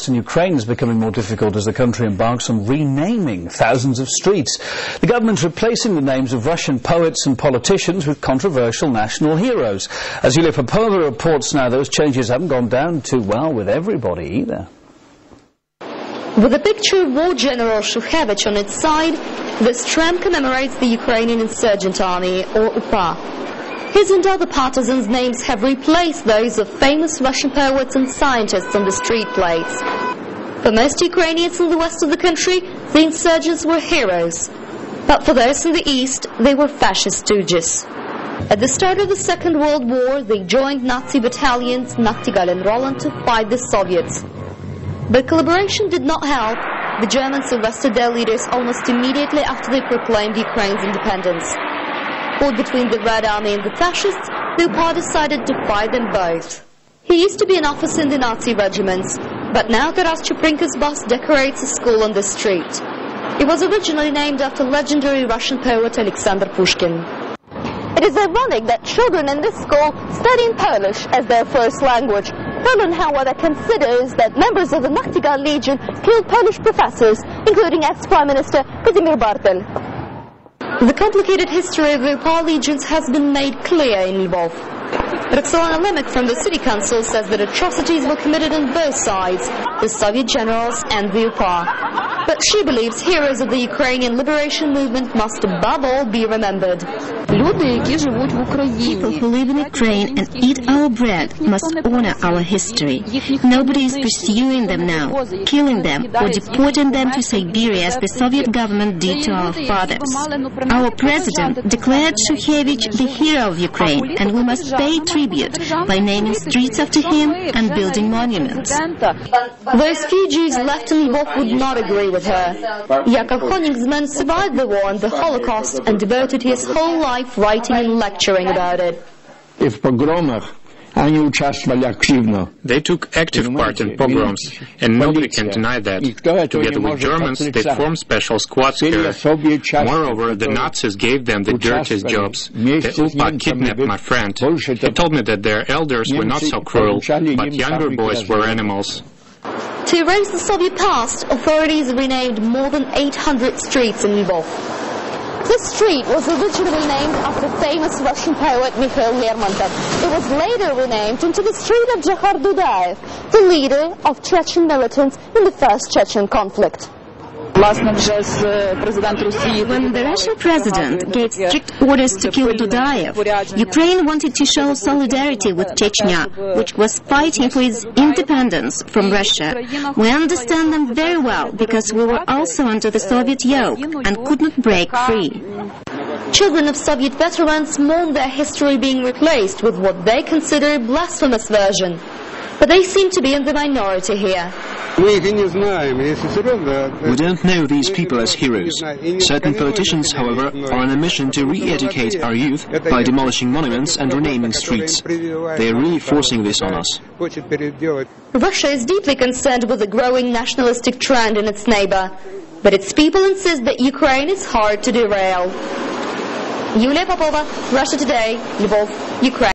In Ukraine is becoming more difficult as the country embarks on renaming thousands of streets. The government replacing the names of Russian poets and politicians with controversial national heroes. As Yulia Popova reports now, those changes haven't gone down too well with everybody either. With a picture of War General Shukhevich on its side, this tram commemorates the Ukrainian Insurgent Army, or UPA. His and other partisans' names have replaced those of famous Russian poets and scientists on the street plates. For most Ukrainians in the west of the country, the insurgents were heroes. But for those in the east, they were fascist stooges. At the start of the Second World War, they joined Nazi battalions Nachtigal and Roland to fight the Soviets. But collaboration did not help. The Germans arrested their leaders almost immediately after they proclaimed Ukraine's independence. Caught between the Red Army and the fascists, the UPA decided to fight them both. He used to be an officer in the Nazi regiments, but now Taras Chuprinka's bus decorates a school on the street. It was originally named after legendary Russian poet Alexander Pushkin. It is ironic that children in this school study Polish as their first language. Poland, however, considers that members of the Nachtigal Legion killed Polish professors, including ex-Prime Minister Kazimierz Bartel. The complicated history of the UPA legions has been made clear in Lvov. Roxolana Lemek from the city council says that atrocities were committed on both sides, the Soviet generals and the UPA. But she believes heroes of the Ukrainian liberation movement must above all be remembered. People who live in Ukraine and eat our bread must honor our history. Nobody is pursuing them now, killing them or deporting them to Siberia as the Soviet government did to our fathers. Our president declared Shukhevich the hero of Ukraine, and we must pay tribute by naming streets after him and building monuments. Those few Jews left in Lvov would not agree with her. Yakov Honig's men survived the war and the Holocaust and devoted his whole life writing and lecturing about it. They took active part in pogroms, and nobody can deny that. Together with Germans, they formed special squads here. Moreover, the Nazis gave them the dirtiest jobs. The UPA kidnapped my friend. He told me that their elders were not so cruel, but younger boys were animals. To erase the Soviet past, authorities renamed more than 800 streets in Lvov. This street was originally named after famous Russian poet Mikhail Lermontov. It was later renamed into the street of Dzhokhar Dudayev, the leader of Chechen militants in the First Chechen conflict. When the Russian president gave strict orders to kill Dudayev, Ukraine wanted to show solidarity with Chechnya, which was fighting for its independence from Russia. We understand them very well, because we were also under the Soviet yoke and could not break free. Children of Soviet veterans mourn their history being replaced with what they consider a blasphemous version. But they seem to be in the minority here. We don't know these people as heroes. Certain politicians, however, are on a mission to re-educate our youth by demolishing monuments and renaming streets. They are really forcing this on us. Russia is deeply concerned with the growing nationalistic trend in its neighbor, but its people insist that Ukraine is hard to derail. Yulia Popova, Russia Today, Lvov, Ukraine.